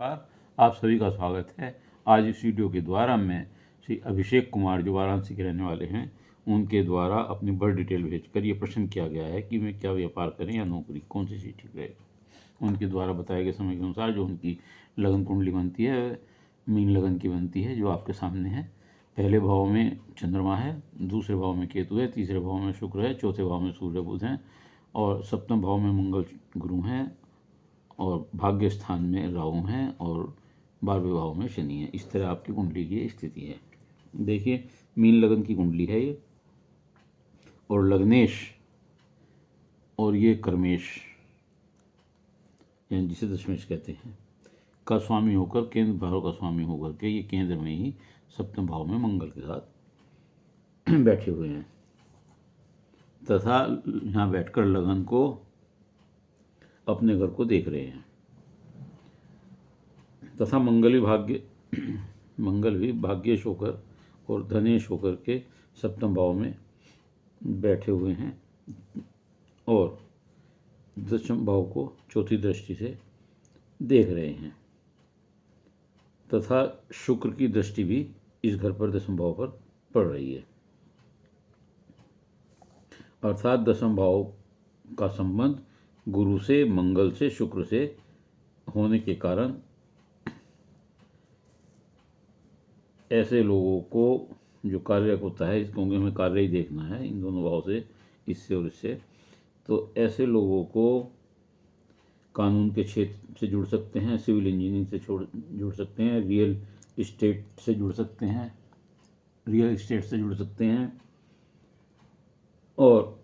नमस्कार, आप सभी का स्वागत है। आज इस वीडियो के द्वारा मैं श्री अभिषेक कुमार जो वाराणसी के रहने वाले हैं उनके द्वारा अपनी बर्थ डिटेल भेजकर ये प्रश्न किया गया है कि मैं क्या व्यापार करें या नौकरी, कौन सी चीज़ ठीक रहेगा। उनके द्वारा बताए गए समय के अनुसार जो उनकी लगन कुंडली बनती है मीन लगन की बनती है, जो आपके सामने है। पहले भाव में चंद्रमा है, दूसरे भाव में केतु है, तीसरे भाव में शुक्र है, चौथे भाव में सूर्य बुध हैं और सप्तम भाव में मंगल गुरु हैं और भाग्य स्थान में राहु हैं और 12वें भाव में शनि है। इस तरह आपकी कुंडली की स्थिति है। देखिए, मीन लगन की कुंडली है ये, और लग्नेश और ये कर्मेश यानी जिसे दशमेश कहते हैं का स्वामी होकर, केंद्र भाव का स्वामी होकर के ये केंद्र में ही सप्तम भाव में मंगल के साथ बैठे हुए हैं तथा यहाँ बैठकर लगन को, अपने घर को देख रहे हैं तथा मंगल भी भाग्येश होकर और धनेश होकर के सप्तम भाव में बैठे हुए हैं और दशम भाव को चौथी दृष्टि से देख रहे हैं तथा शुक्र की दृष्टि भी इस घर पर दशम भाव पर पड़ रही है। अर्थात दशम भाव का संबंध गुरु से, मंगल से, शुक्र से होने के कारण ऐसे लोगों को जो कार्य होता है, क्योंकि हमें कार्य ही देखना है इन दोनों भाव से, इससे और इससे, तो ऐसे लोगों को कानून के क्षेत्र से जुड़ सकते हैं, सिविल इंजीनियरिंग से जुड़ सकते हैं, रियल इस्टेट से जुड़ सकते हैं और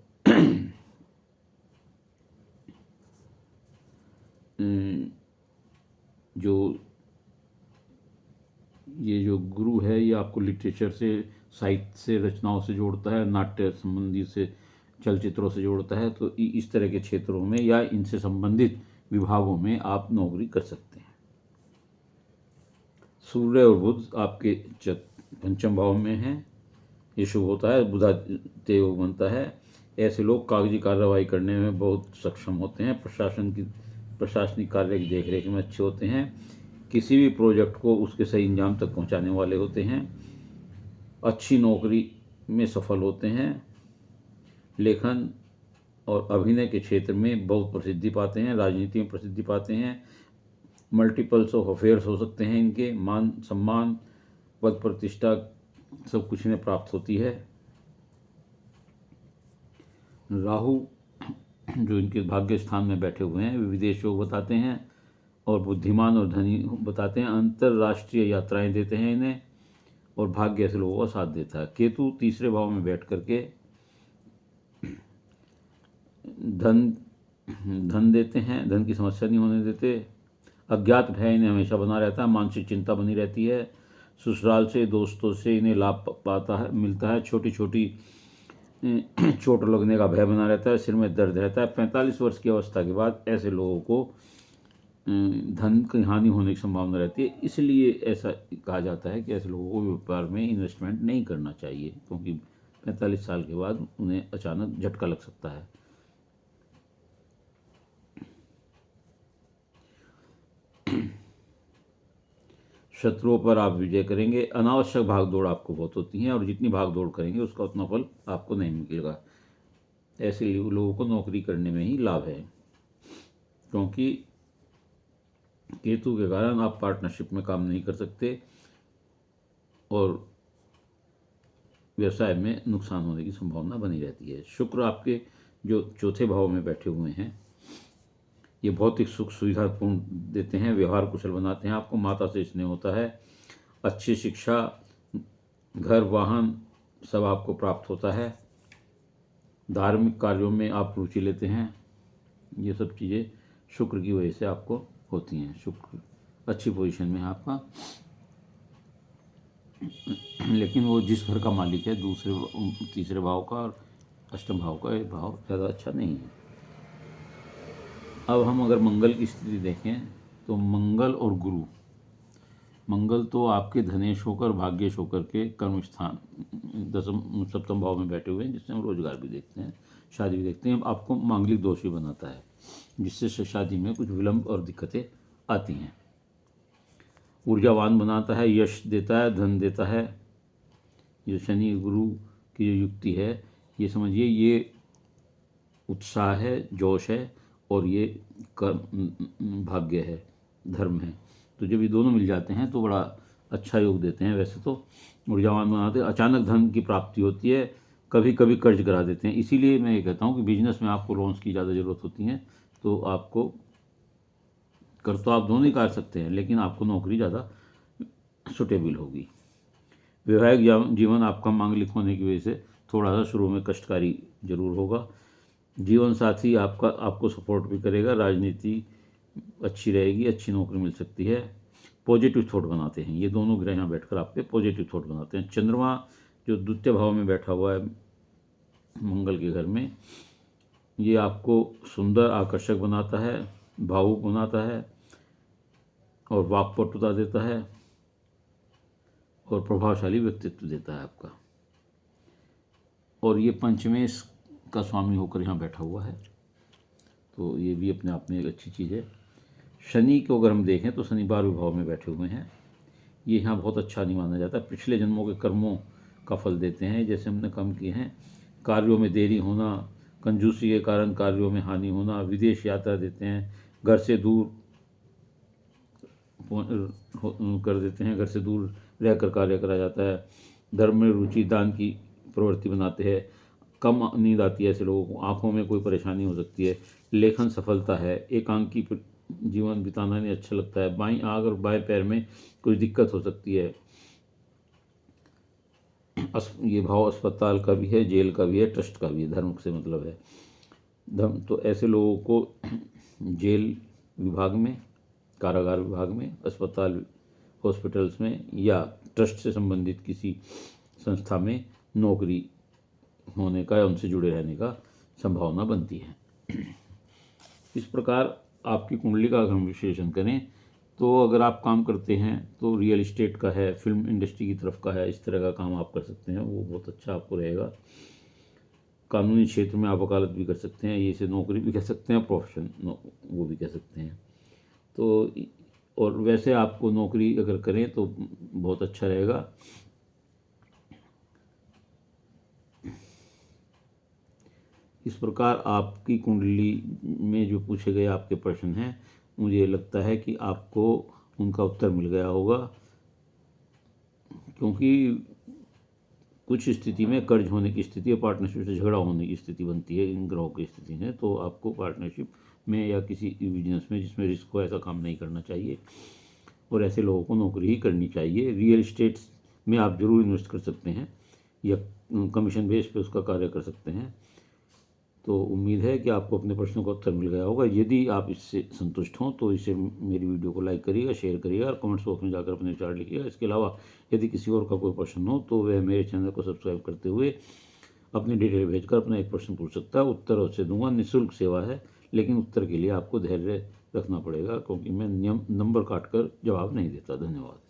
ये जो गुरु है ये आपको लिटरेचर से, साहित्य से, रचनाओं से जोड़ता है, नाट्य संबंधी से, चलचित्रों से जोड़ता है। तो इस तरह के क्षेत्रों में या इनसे संबंधित विभागों में आप नौकरी कर सकते हैं। सूर्य और बुध आपके पंचम भाव में हैं, ये शुभ होता है, बुधादित्य योग बनता है। ऐसे लोग कागजी कार्रवाई करने में बहुत सक्षम होते हैं, प्रशासनिक कार्य की देखरेख में अच्छे होते हैं, किसी भी प्रोजेक्ट को उसके सही अंजाम तक पहुंचाने वाले होते हैं, अच्छी नौकरी में सफल होते हैं, लेखन और अभिनय के क्षेत्र में बहुत प्रसिद्धि पाते हैं, राजनीति में प्रसिद्धि पाते हैं, मल्टीपल्स ऑफ अफेयर्स हो सकते हैं इनके, मान सम्मान, पद प्रतिष्ठा सब कुछ इन्हें प्राप्त होती है। राहु जो इनके भाग्य स्थान में बैठे हुए हैं वे विदेश योग बताते हैं और बुद्धिमान और धनी बताते हैं, अंतर्राष्ट्रीय यात्राएं देते हैं इन्हें और भाग्य ऐसे लोगों का साथ देता है। केतु तीसरे भाव में बैठ करके धन देते हैं, धन की समस्या नहीं होने देते, अज्ञात भय इन्हें हमेशा बना रहता है, मानसिक चिंता बनी रहती है, ससुराल से, दोस्तों से इन्हें लाभ मिलता है, छोटी छोटी चोट लगने का भय बना रहता है, सिर में दर्द रहता है। 45 वर्ष की अवस्था के बाद ऐसे लोगों को धन की हानि होने की संभावना रहती है। इसलिए ऐसा कहा जाता है कि ऐसे लोगों को व्यापार में इन्वेस्टमेंट नहीं करना चाहिए, क्योंकि 45 साल के बाद उन्हें अचानक झटका लग सकता है। शत्रुओं पर आप विजय करेंगे। अनावश्यक भागदौड़ आपको बहुत होती है और जितनी भागदौड़ करेंगे उसका उतना फल आपको नहीं मिलेगा। ऐसे लोगों को नौकरी करने में ही लाभ है, क्योंकि केतु के कारण आप पार्टनरशिप में काम नहीं कर सकते और व्यवसाय में नुकसान होने की संभावना बनी रहती है। शुक्र आपके जो चौथे भाव में बैठे हुए हैं ये भौतिक सुख सुविधापूर्ण देते हैं, व्यवहार कुशल बनाते हैं, आपको माता से स्नेह होता है, अच्छी शिक्षा, घर, वाहन सब आपको प्राप्त होता है, धार्मिक कार्यों में आप रुचि लेते हैं। ये सब चीज़ें शुक्र की वजह से आपको होती हैं। शुक्र अच्छी पोजीशन में है आपका, लेकिन वो जिस घर का मालिक है, तीसरे भाव का और अष्टम भाव का, ये भाव ज़्यादा अच्छा नहीं है। अब हम अगर मंगल की स्थिति देखें तो मंगल और गुरु, मंगल तो आपके धनेश होकर, भाग्येश होकर के कर्म स्थान सप्तम भाव में बैठे हुए हैं, जिससे हम रोजगार भी देखते हैं, शादी भी देखते हैं। आपको मांगलिक दोष भी बनाता है, जिससे शादी में कुछ विलंब और दिक्कतें आती हैं। ऊर्जावान बनाता है, यश देता है, धन देता है। जो शनि गुरु की जो युक्ति है, ये समझिए ये उत्साह है, जोश है, और ये कर्म भाग्य है, धर्म है। तो जब ये दोनों मिल जाते हैं तो बड़ा अच्छा योग देते हैं। वैसे तो ऊर्जावान बनाते हैं, अचानक धन की प्राप्ति होती है, कभी कभी कर्ज करा देते हैं। इसीलिए मैं ये कहता हूँ कि बिजनेस में आपको लोन्स की ज़्यादा ज़रूरत होती है। तो आपको कर तो आप दोनों ही कर सकते हैं, लेकिन आपको नौकरी ज़्यादा सुटेबल होगी। वैवाहिक जीवन आपका मांगलिक होने की वजह से थोड़ा सा शुरू में कष्टकारी जरूर होगा। जीवन साथी आपको सपोर्ट भी करेगा, राजनीति अच्छी रहेगी, अच्छी नौकरी मिल सकती है। पॉजिटिव थॉट बनाते हैं ये दोनों ग्रह यहाँ बैठकर आपके पॉजिटिव थॉट बनाते हैं। चंद्रमा जो द्वितीय भाव में बैठा हुआ है मंगल के घर में, ये आपको सुंदर आकर्षक बनाता है, भावुक बनाता है, और वाक्पटुता देता है, और प्रभावशाली व्यक्तित्व देता है आपका। और ये पंचमेश का स्वामी होकर यहाँ बैठा हुआ है, तो ये भी अपने आप में एक अच्छी चीज़ है। शनि को अगर हम देखें तो शनि 12वें भाव में बैठे हुए हैं, ये यहाँ बहुत अच्छा नहीं माना जाता। पिछले जन्मों के कर्मों का फल देते हैं, जैसे हमने कम किए हैं। कार्यों में देरी होना, कंजूसी के कारण कार्यों में हानि होना, विदेश यात्रा देते हैं, घर से दूर कर देते हैं, घर से दूर रहकर कार्य करा जाता है। धर्म में रुचि, दान की प्रवृत्ति बनाते हैं। कम नींद आती है ऐसे लोगों को, आंखों में कोई परेशानी हो सकती है। लेखन सफलता है, एकांकी जीवन बिताना नहीं अच्छा लगता है। बाईं आंख और बाएं पैर में कुछ दिक्कत हो सकती है। ये भाव अस्पताल का भी है, जेल का भी है, ट्रस्ट का भी है, धर्म से मतलब है धर्म। तो ऐसे लोगों को जेल विभाग में, कारागार विभाग में, अस्पताल हॉस्पिटल्स में, या ट्रस्ट से संबंधित किसी संस्था में नौकरी होने का या उनसे जुड़े रहने का संभावना बनती है। इस प्रकार आपकी कुंडली का अगर हम विश्लेषण करें तो अगर आप काम करते हैं तो रियल इस्टेट का है, फिल्म इंडस्ट्री की तरफ का है, इस तरह का काम आप कर सकते हैं, वो बहुत अच्छा आपको रहेगा। कानूनी क्षेत्र में आप वकालत भी कर सकते हैं, ये इसे नौकरी भी कह सकते हैं, प्रोफेशन वो भी कह सकते हैं। तो और वैसे आपको नौकरी अगर करें तो बहुत अच्छा रहेगा। इस प्रकार आपकी कुंडली में जो पूछे गए आपके प्रश्न हैं, मुझे लगता है कि आपको उनका उत्तर मिल गया होगा, क्योंकि कुछ स्थिति में कर्ज होने की स्थिति या पार्टनरशिप से झगड़ा होने की स्थिति बनती है इन ग्रहों की स्थिति में। तो आपको पार्टनरशिप में या किसी बिजनेस में जिसमें रिस्क हो, ऐसा काम नहीं करना चाहिए, और ऐसे लोगों को नौकरी ही करनी चाहिए। रियल इस्टेट में आप जरूर इन्वेस्ट कर सकते हैं या कमीशन बेस पे उसका कार्य कर सकते हैं। तो उम्मीद है कि आपको अपने प्रश्नों का उत्तर मिल गया होगा। यदि आप इससे संतुष्ट हों तो इसे मेरी वीडियो को लाइक करिएगा, शेयर करिएगा, और कमेंट्स बॉक्स में जाकर अपने विचार लिखिएगा। इसके अलावा यदि किसी और का कोई प्रश्न हो तो वह मेरे चैनल को सब्सक्राइब करते हुए अपनी डिटेल भेजकर अपना एक प्रश्न पूछ सकता है। उत्तर उससे दूंगा, निःशुल्क सेवा है, लेकिन उत्तर के लिए आपको धैर्य रखना पड़ेगा, क्योंकि मैं नंबर काट कर जवाब नहीं देता। धन्यवाद।